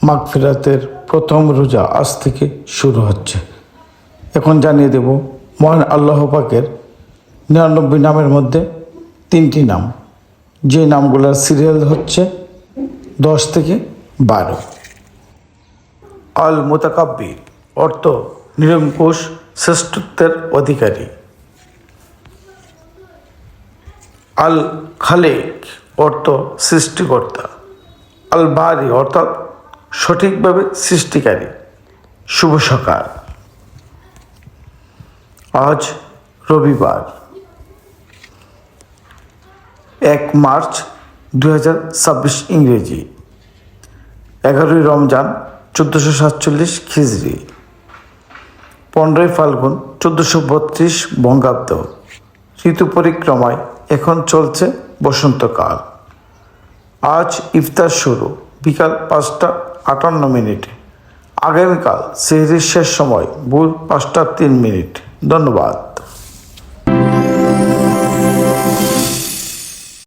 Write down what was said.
মাগফিরাতের প্রথম রোজা আজ থেকে শুরু হচ্ছে। এখন জানিয়ে দেব মহান আল্লাহ পাকের 99 নামের মধ্যে 3টি নাম, যে নামগুলোর সিরিয়াল হচ্ছে 10 থেকে 12। আল মুতাকাব্বির অর্থ নিরঙ্কুশ শ্রেষ্ঠত্বের অধিকারী। আল খালেক অর্থ সৃষ্টিকর্তা। আল বারি অর্থাৎ সঠিকভাবে সৃষ্টিকারী। শুভ সকাল। আজ রবিবার 1 মার্চ 2026 ইংরেজি, 11ই রমজান 1447 খিজরি, 15ই ফাল্গুন 1432 বঙ্গাব্দ। ঋতু পরিক্রমায় এখন চলছে বসন্তকাল। আজ ইফতার শুরু বিকাল 5টা 58 আগামীকাল সেহরির শেষ সময় ভোর 5টা 3 ধন্যবাদ।